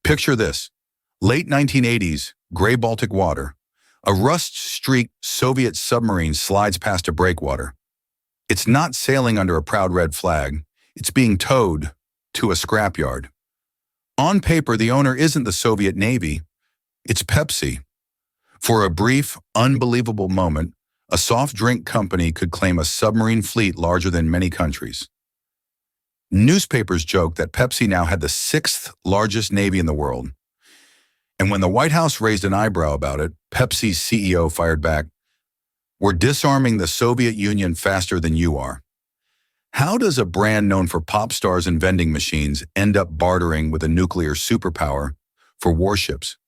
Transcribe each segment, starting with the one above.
Picture this. Late 1980s, gray Baltic water. A rust-streaked Soviet submarine slides past a breakwater. It's not sailing under a proud red flag. It's being towed to a scrapyard. On paper, the owner isn't the Soviet Navy. It's Pepsi. For a brief, unbelievable moment, a soft drink company could claim a submarine fleet larger than many countries. Newspapers joked that Pepsi now had the sixth largest navy in the world. And when the White House raised an eyebrow about it, Pepsi's CEO fired back, "We're disarming the Soviet Union faster than you are." How does a brand known for pop stars and vending machines end up bartering with a nuclear superpower for warships?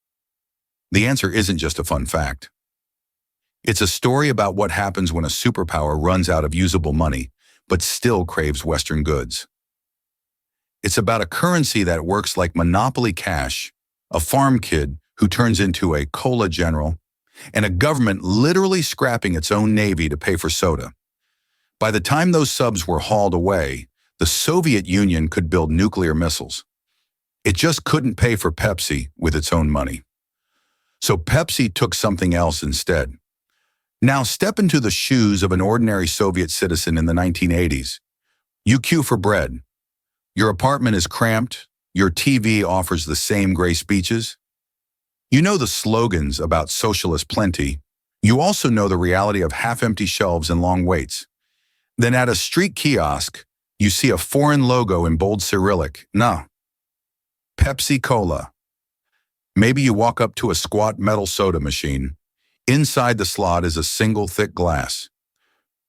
The answer isn't just a fun fact. It's a story about what happens when a superpower runs out of usable money, but still craves Western goods. It's about a currency that works like monopoly cash, a farm kid who turns into a cola general, and a government literally scrapping its own navy to pay for soda. By the time those subs were hauled away, the Soviet Union could build nuclear missiles. It just couldn't pay for Pepsi with its own money. So Pepsi took something else instead. Now step into the shoes of an ordinary Soviet citizen in the 1980s. You queue for bread. Your apartment is cramped. Your TV offers the same gray speeches. You know the slogans about socialist plenty. You also know the reality of half-empty shelves and long waits. Then at a street kiosk, you see a foreign logo in bold Cyrillic. No. Pepsi Cola. Maybe you walk up to a squat metal soda machine. Inside the slot is a single thick glass.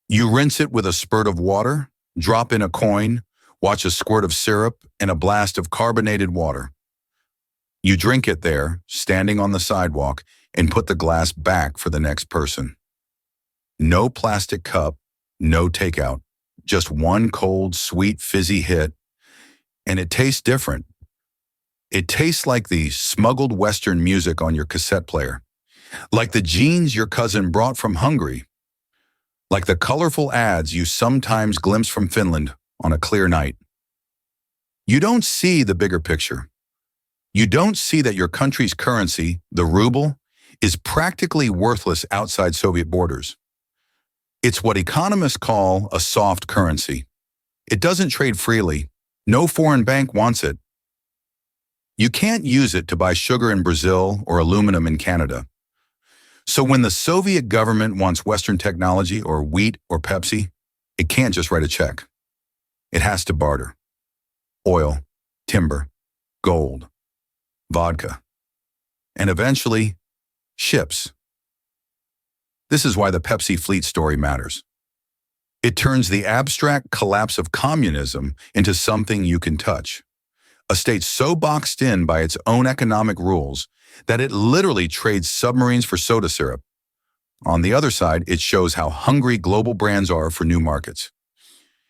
You rinse it with a spurt of water, drop in a coin, watch a squirt of syrup and a blast of carbonated water. You drink it there, standing on the sidewalk, and put the glass back for the next person. No plastic cup, no takeout, just one cold, sweet, fizzy hit, and it tastes different. It tastes like the smuggled Western music on your cassette player, like the jeans your cousin brought from Hungary, like the colorful ads you sometimes glimpse from Finland on a clear night. You don't see the bigger picture. You don't see that your country's currency, the ruble, is practically worthless outside Soviet borders. It's what economists call a soft currency. It doesn't trade freely. No foreign bank wants it. You can't use it to buy sugar in Brazil or aluminum in Canada. So when the Soviet government wants Western technology or wheat or Pepsi, it can't just write a check. It has to barter. Oil, timber, gold, vodka, and eventually, ships. This is why the Pepsi fleet story matters. It turns the abstract collapse of communism into something you can touch. A state so boxed in by its own economic rules that it literally trades submarines for soda syrup. On the other side, it shows how hungry global brands are for new markets.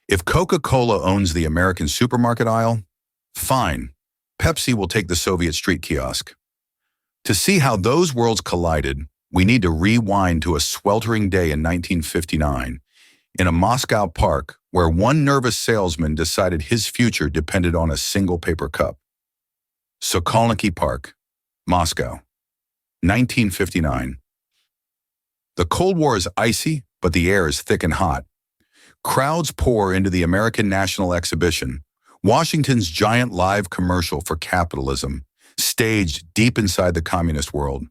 If Coca Cola owns the American supermarket aisle, fine, Pepsi will take the Soviet street kiosk. To see how those worlds collided, we need to rewind to a sweltering day in 1959 in a Moscow park where one nervous salesman decided his future depended on a single paper cup. Sokolniki Park, Moscow, 1959. The Cold War is icy, but the air is thick and hot. Crowds pour into the American National Exhibition, Washington's giant live commercial for capitalism, staged deep inside the communist world.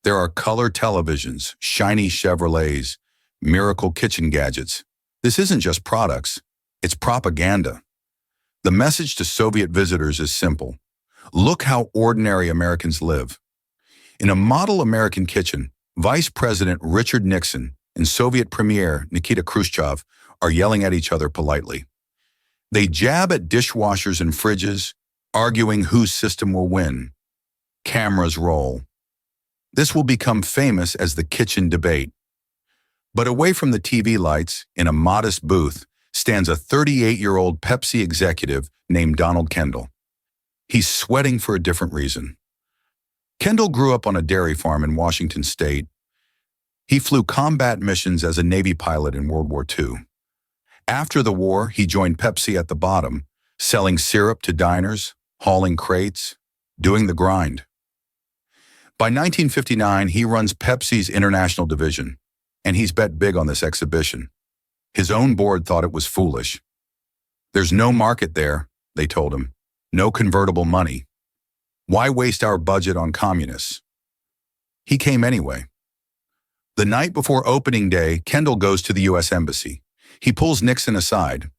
There are color televisions, shiny Chevrolets, miracle kitchen gadgets. This isn't just products, it's propaganda. The message to Soviet visitors is simple. Look how ordinary Americans live. In a model American kitchen, Vice President Richard Nixon and Soviet Premier Nikita Khrushchev are yelling at each other politely. They jab at dishwashers and fridges, arguing whose system will win. Cameras roll. This will become famous as the kitchen debate. But away from the TV lights, in a modest booth, stands a 38-year-old Pepsi executive named Donald Kendall. He's sweating for a different reason. Kendall grew up on a dairy farm in Washington State. He flew combat missions as a Navy pilot in World War II. After the war, he joined Pepsi at the bottom, selling syrup to diners, hauling crates. doing the grind. By 1959, he runs Pepsi's international division, and he's bet big on this exhibition. His own board thought it was foolish. There's no market there, they told him. No convertible money. Why waste our budget on communists? He came anyway. The night before opening day, Kendall goes to the U.S. Embassy. He pulls Nixon aside.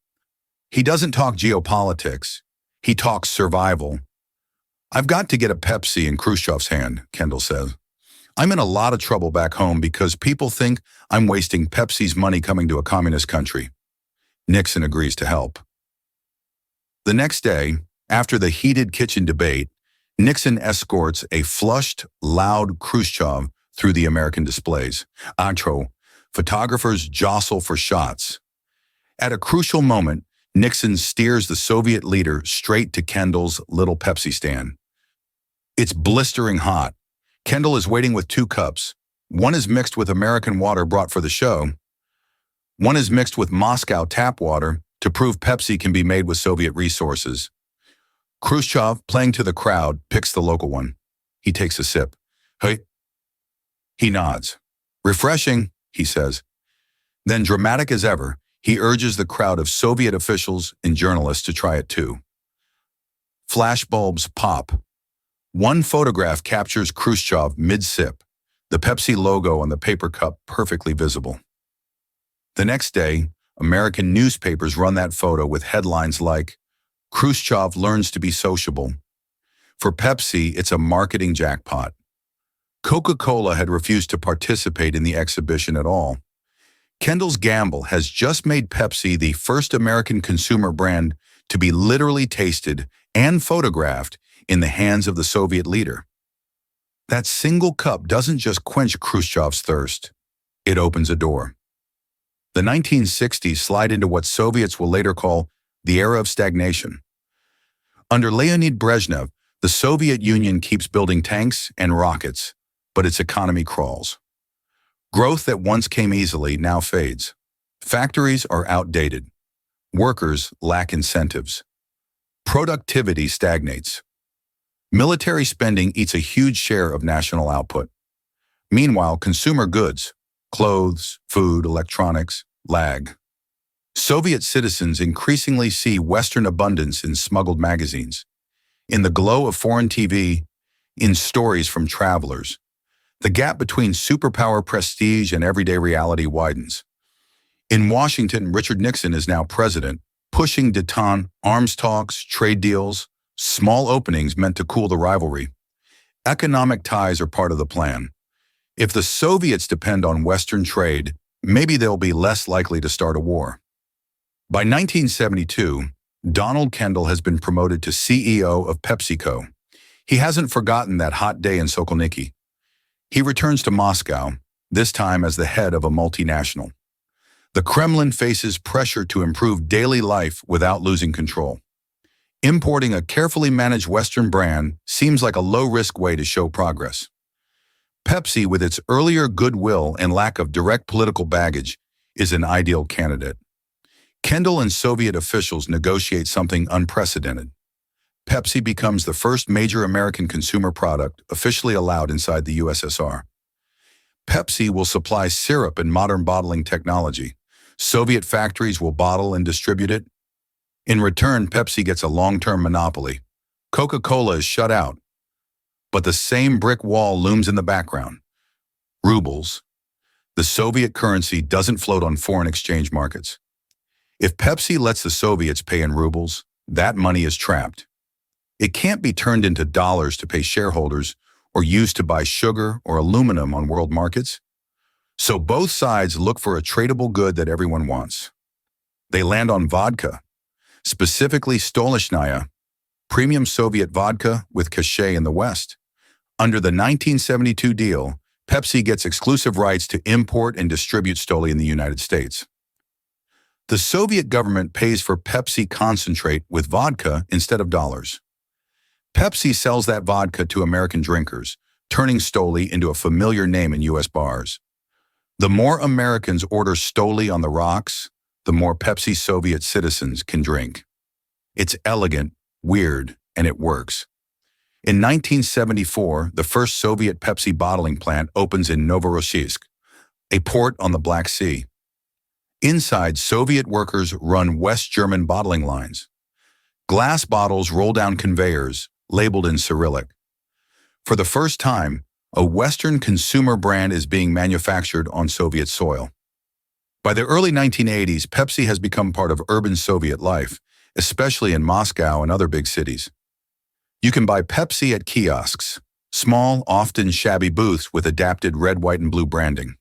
He doesn't talk geopolitics. He talks survival. "I've got to get a Pepsi in Khrushchev's hand," Kendall says. "I'm in a lot of trouble back home because people think I'm wasting Pepsi's money coming to a communist country." Nixon agrees to help. The next day, after the heated kitchen debate, Nixon escorts a flushed, loud Khrushchev through the American displays. Photographers jostle for shots. At a crucial moment, Nixon steers the Soviet leader straight to Kendall's little Pepsi stand. It's blistering hot. Kendall is waiting with 2 cups. One is mixed with American water brought for the show. One is mixed with Moscow tap water to prove Pepsi can be made with Soviet resources. Khrushchev, playing to the crowd, picks the local one. He takes a sip. "Hey." He nods. "Refreshing," he says. Then, dramatic as ever, he urges the crowd of Soviet officials and journalists to try it too. Flashbulbs pop. One photograph captures Khrushchev mid-sip, the Pepsi logo on the paper cup perfectly visible. The next day, American newspapers run that photo with headlines like, "Khrushchev learns to be sociable." For Pepsi, it's a marketing jackpot. Coca Cola had refused to participate in the exhibition at all. Kendall's gamble has just made Pepsi the first American consumer brand to be literally tasted and photographed in the hands of the Soviet leader. That single cup doesn't just quench Khrushchev's thirst, it opens a door. The 1960s slide into what Soviets will later call the era of stagnation. Under Leonid Brezhnev, the Soviet Union keeps building tanks and rockets, but its economy crawls. Growth that once came easily now fades. Factories are outdated. Workers lack incentives. Productivity stagnates. Military spending eats a huge share of national output. Meanwhile, consumer goods, clothes, food, electronics, lag. Soviet citizens increasingly see Western abundance in smuggled magazines, in the glow of foreign TV, in stories from travelers. The gap between superpower prestige and everyday reality widens. In Washington, Richard Nixon is now president, pushing détente, arms talks, trade deals, small openings meant to cool the rivalry. Economic ties are part of the plan. If the Soviets depend on Western trade, maybe they'll be less likely to start a war. By 1972, Donald Kendall has been promoted to CEO of PepsiCo. He hasn't forgotten that hot day in Sokolniki. He returns to Moscow, this time as the head of a multinational. The Kremlin faces pressure to improve daily life without losing control. Importing a carefully managed Western brand seems like a low-risk way to show progress. Pepsi, with its earlier goodwill and lack of direct political baggage, is an ideal candidate. Kendall and Soviet officials negotiate something unprecedented. Pepsi becomes the first major American consumer product officially allowed inside the USSR. Pepsi will supply syrup and modern bottling technology. Soviet factories will bottle and distribute it. In return, Pepsi gets a long-term monopoly. Coca Cola is shut out. But the same brick wall looms in the background. Rubles. The Soviet currency doesn't float on foreign exchange markets. If Pepsi lets the Soviets pay in rubles, that money is trapped. It can't be turned into dollars to pay shareholders or used to buy sugar or aluminum on world markets. So both sides look for a tradable good that everyone wants. They land on vodka, specifically Stolichnaya, premium Soviet vodka with cachet in the West. Under the 1972 deal, Pepsi gets exclusive rights to import and distribute Stoli in the United States. The Soviet government pays for Pepsi concentrate with vodka instead of dollars. Pepsi sells that vodka to American drinkers, turning Stoli into a familiar name in U.S. bars. The more Americans order Stoli on the rocks, the more Pepsi Soviet citizens can drink. It's elegant, weird, and it works. In 1974, the first Soviet Pepsi bottling plant opens in Novorossiysk, a port on the Black Sea. Inside, Soviet workers run West German bottling lines. Glass bottles roll down conveyors, labeled in Cyrillic. For the first time, a Western consumer brand is being manufactured on Soviet soil. By the early 1980s, Pepsi has become part of urban Soviet life, especially in Moscow and other big cities. You can buy Pepsi at kiosks, small, often shabby booths with adapted red, white, and blue branding,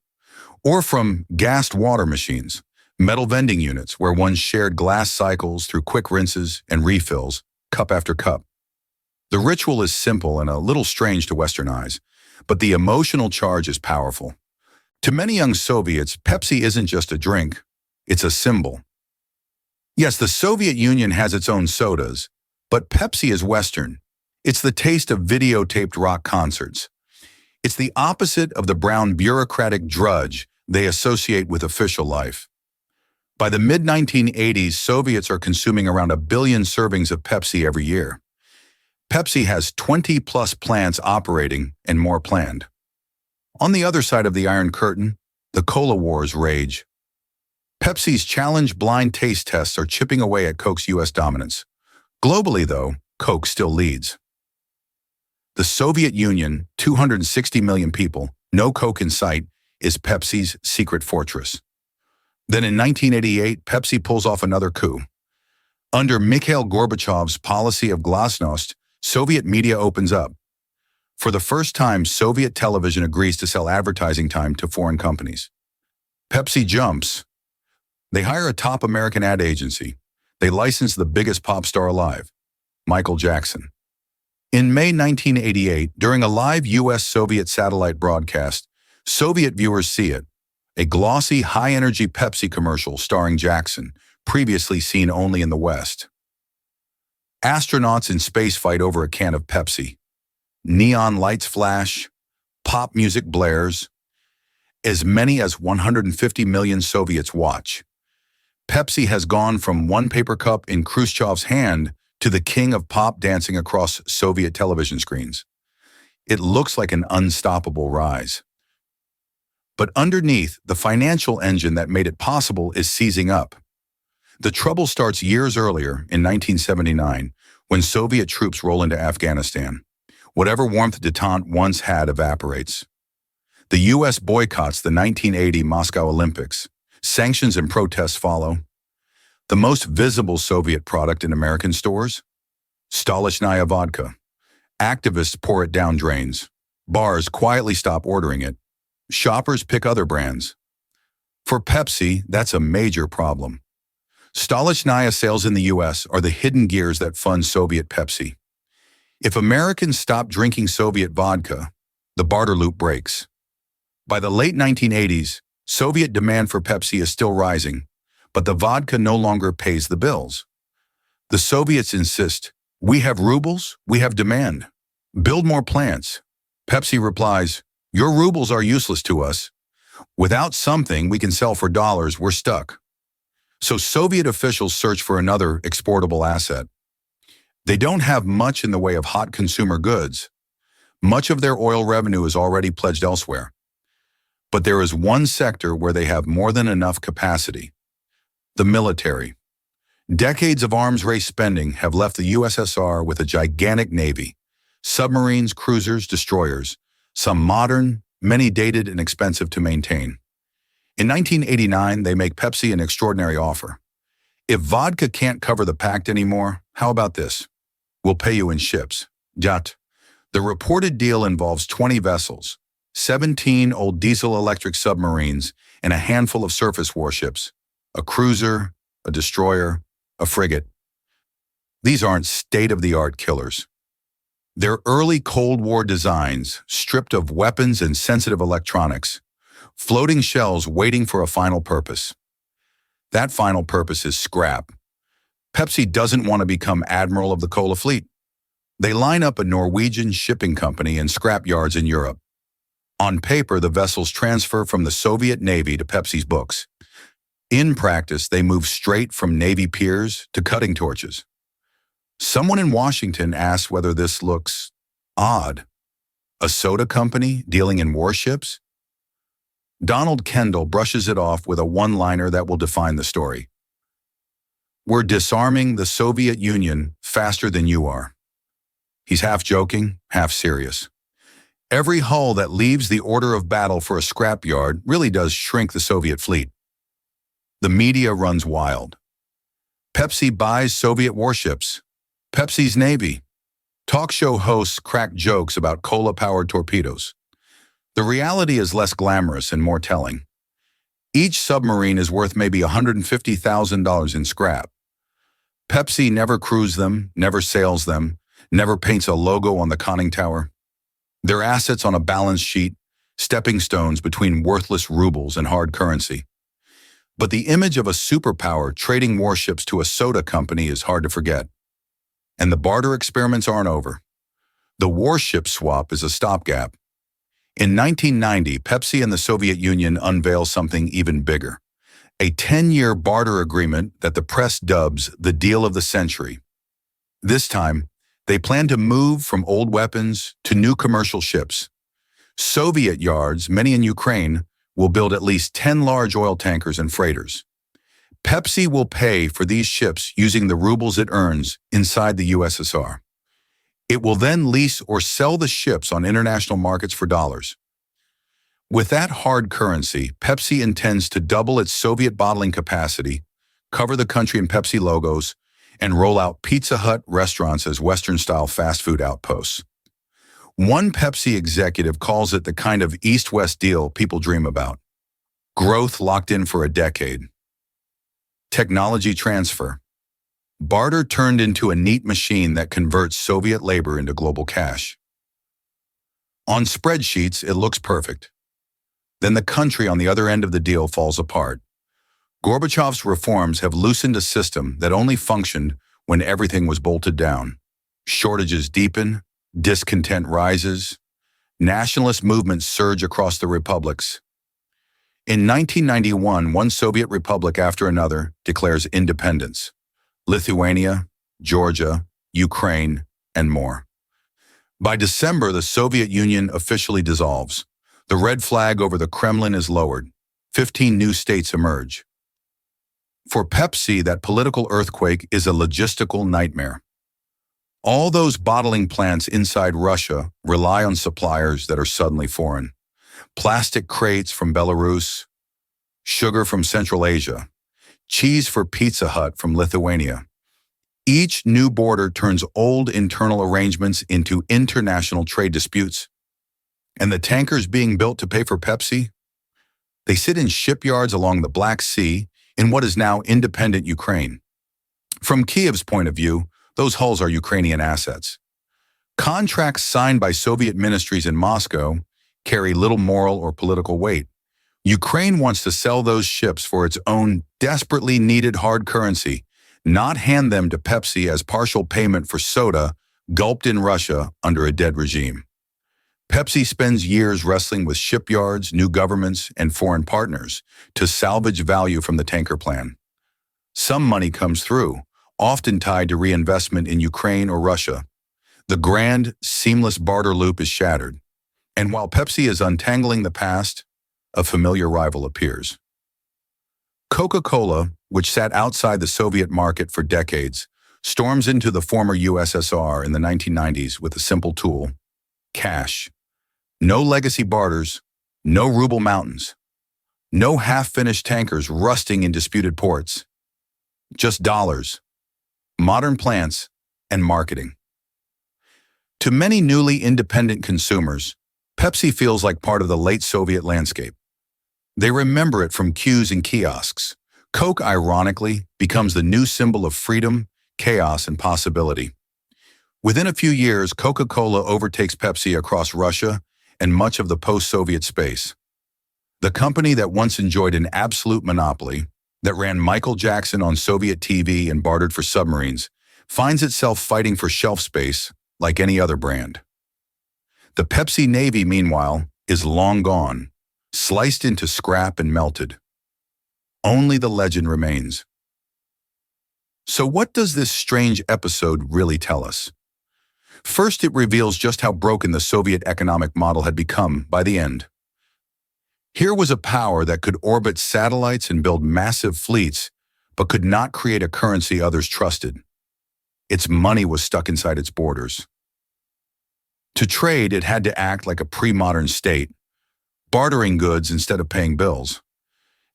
or from gassed water machines, metal vending units where one shared glass cycles through quick rinses and refills, cup after cup. The ritual is simple and a little strange to Western eyes, but the emotional charge is powerful. To many young Soviets, Pepsi isn't just a drink, it's a symbol. Yes, the Soviet Union has its own sodas, but Pepsi is Western. It's the taste of videotaped rock concerts. It's the opposite of the brown bureaucratic drudge they associate with official life. By the mid-1980s, Soviets are consuming around 1 billion servings of Pepsi every year. Pepsi has 20-plus plants operating and more planned. On the other side of the Iron Curtain, the cola wars rage. Pepsi's challenge blind taste tests are chipping away at Coke's U.S. dominance. Globally, though, Coke still leads. The Soviet Union, 260 million people, no Coke in sight, is Pepsi's secret fortress. Then in 1988, Pepsi pulls off another coup. Under Mikhail Gorbachev's policy of glasnost, Soviet media opens up. For the first time, Soviet television agrees to sell advertising time to foreign companies. Pepsi jumps. They hire a top American ad agency. They license the biggest pop star alive, Michael Jackson. In May 1988, during a live U.S.-Soviet satellite broadcast, Soviet viewers see it, a glossy, high-energy Pepsi commercial starring Jackson, previously seen only in the West. Astronauts in space fight over a can of Pepsi. Neon lights flash, pop music blares. As many as 150 million Soviets watch. Pepsi has gone from one paper cup in Khrushchev's hand to the king of pop dancing across Soviet television screens. It looks like an unstoppable rise. But underneath, the financial engine that made it possible is seizing up. The trouble starts years earlier, in 1979, when Soviet troops roll into Afghanistan. Whatever warmth Détente once had evaporates. The U.S. boycotts the 1980 Moscow Olympics. Sanctions and protests follow. The most visible Soviet product in American stores? Stolichnaya vodka. Activists pour it down drains. Bars quietly stop ordering it. Shoppers pick other brands. For Pepsi, that's a major problem. Stolichnaya sales in the U.S. are the hidden gears that fund Soviet Pepsi. If Americans stop drinking Soviet vodka, the barter loop breaks. By the late 1980s, Soviet demand for Pepsi is still rising, but the vodka no longer pays the bills. The Soviets insist, "We have rubles, we have demand. Build more plants." Pepsi replies, "Your rubles are useless to us. Without something we can sell for dollars, we're stuck." So Soviet officials search for another exportable asset. They don't have much in the way of hot consumer goods. Much of their oil revenue is already pledged elsewhere. But there is one sector where they have more than enough capacity: the military. Decades of arms race spending have left the USSR with a gigantic navy: submarines, cruisers, destroyers, some modern, many dated and expensive to maintain. In 1989, they make Pepsi an extraordinary offer. If vodka can't cover the pact anymore, how about this? We'll pay you in ships. Détente. The reported deal involves 20 vessels, 17 old diesel-electric submarines, and a handful of surface warships, a cruiser, a destroyer, a frigate. These aren't state-of-the-art killers. They're early Cold War designs, stripped of weapons and sensitive electronics, floating shells waiting for a final purpose. That final purpose is scrap. Pepsi doesn't want to become admiral of the cola fleet. They line up a Norwegian shipping company in scrap yards in Europe. On paper, the vessels transfer from the Soviet Navy to Pepsi's books. In practice, they move straight from Navy piers to cutting torches. Someone in Washington asks whether this looks Odd. A soda company dealing in warships? Donald Kendall brushes it off with a one-liner that will define the story. We're disarming the Soviet Union faster than you are. He's half joking, half serious. Every hull that leaves the order of battle for a scrapyard really does shrink the Soviet fleet. The media runs wild. Pepsi buys Soviet warships. Pepsi's Navy. Talk show hosts crack jokes about cola-powered torpedoes. The reality is less glamorous and more telling. Each submarine is worth maybe $150,000 in scrap. Pepsi never crews them, never sails them, never paints a logo on the conning tower. They're assets on a balance sheet, stepping stones between worthless rubles and hard currency. But the image of a superpower trading warships to a soda company is hard to forget. And the barter experiments aren't over. The warship swap is a stopgap. In 1990, Pepsi and the Soviet Union unveil something even bigger. A 10-year barter agreement that the press dubs the deal of the century. This time, they plan to move from old weapons to new commercial ships. Soviet yards, many in Ukraine, will build at least 10 large oil tankers and freighters. Pepsi will pay for these ships using the rubles it earns inside the USSR. It will then lease or sell the ships on international markets for dollars. With that hard currency, Pepsi intends to double its Soviet bottling capacity, cover the country in Pepsi logos, and roll out Pizza Hut restaurants as Western-style fast food outposts. One Pepsi executive calls it the kind of East-West deal people dream about. Growth locked in for a decade. Technology transfer. Barter turned into a neat machine that converts Soviet labor into global cash. On spreadsheets, it looks perfect. Then the country on the other end of the deal falls apart. Gorbachev's reforms have loosened a system that only functioned when everything was bolted down. Shortages deepen, discontent rises, nationalist movements surge across the republics. In 1991, one Soviet republic after another declares independence. Lithuania, Georgia, Ukraine, and more. By December, the Soviet Union officially dissolves. The red flag over the Kremlin is lowered. 15 new states emerge. For Pepsi, that political earthquake is a logistical nightmare. All those bottling plants inside Russia rely on suppliers that are suddenly foreign. Plastic crates from Belarus, sugar from Central Asia, cheese for Pizza Hut from Lithuania. Each new border turns old internal arrangements into international trade disputes. And the tankers being built to pay for Pepsi? They sit in shipyards along the Black Sea in what is now independent Ukraine. From Kiev's point of view, those hulls are Ukrainian assets. Contracts signed by Soviet ministries in Moscow carry little moral or political weight. Ukraine wants to sell those ships for its own desperately needed hard currency, not hand them to Pepsi as partial payment for soda gulped in Russia under a dead regime. Pepsi spends years wrestling with shipyards, new governments, and foreign partners to salvage value from the tanker plan. Some money comes through, often tied to reinvestment in Ukraine or Russia. The grand, seamless barter loop is shattered. And while Pepsi is untangling the past, a familiar rival appears. Coca Cola, which sat outside the Soviet market for decades, storms into the former USSR in the 1990s with a simple tool: cash. No legacy barters, no ruble mountains, no half-finished tankers rusting in disputed ports. Just dollars, modern plants, and marketing. To many newly independent consumers, Pepsi feels like part of the late Soviet landscape. They remember it from queues and kiosks. Coke, ironically, becomes the new symbol of freedom, chaos, and possibility. Within a few years, Coca-Cola overtakes Pepsi across Russia and much of the post-Soviet space. The company that once enjoyed an absolute monopoly, that ran Michael Jackson on Soviet TV and bartered for submarines, finds itself fighting for shelf space like any other brand. The Pepsi Navy, meanwhile, is long gone, sliced into scrap and melted. Only the legend remains. So what does this strange episode really tell us? First, it reveals just how broken the Soviet economic model had become by the end. Here was a power that could orbit satellites and build massive fleets, but could not create a currency others trusted. Its money was stuck inside its borders. To trade, it had to act like a pre-modern state, bartering goods instead of paying bills.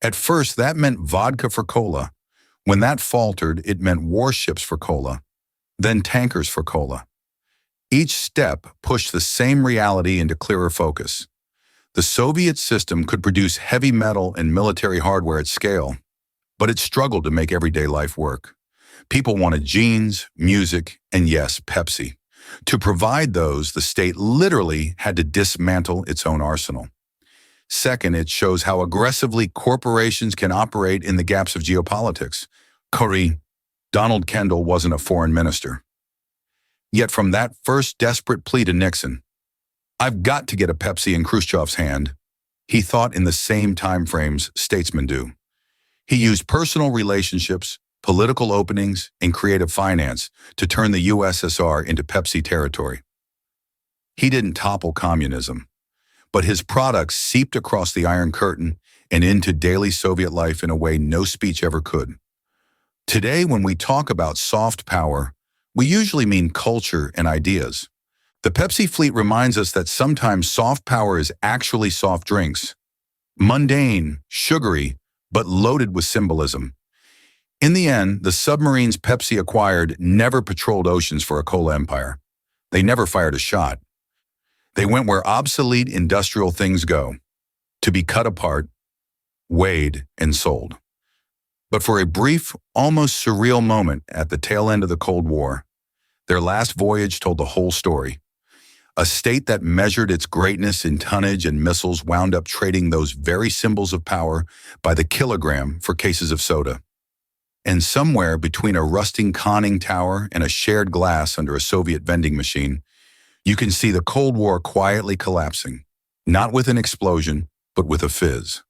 At first, that meant vodka-for-cola. When that faltered, it meant warships for cola, then tankers for cola. Each step pushed the same reality into clearer focus. The Soviet system could produce heavy metal and military hardware at scale, but it struggled to make everyday life work. People wanted jeans, music, and yes, Pepsi. To provide those, the state literally had to dismantle its own arsenal. Second, it shows how aggressively corporations can operate in the gaps of geopolitics. Donald Kendall wasn't a foreign minister. Yet from that first desperate plea to Nixon, "I've got to get a Pepsi in Khrushchev's hand," he thought in the same time frames statesmen do. He used personal relationships, political openings, and creative finance to turn the USSR into Pepsi territory. He didn't topple communism, but his products seeped across the Iron Curtain and into daily Soviet life in a way no speech ever could. Today, when we talk about soft power, we usually mean culture and ideas. The Pepsi fleet reminds us that sometimes soft power is actually soft drinks. Mundane, sugary, but loaded with symbolism. In the end, the submarines Pepsi acquired never patrolled oceans for a cola empire. They never fired a shot. They went where obsolete industrial things go, to be cut apart, weighed, and sold. But for a brief, almost surreal moment at the tail end of the Cold War, their last voyage told the whole story. A state that measured its greatness in tonnage and missiles wound up trading those very symbols of power by the kilogram for cases of soda. And somewhere between a rusting conning tower and a shared glass under a Soviet vending machine, you can see the Cold War quietly collapsing, not with an explosion, but with a fizz.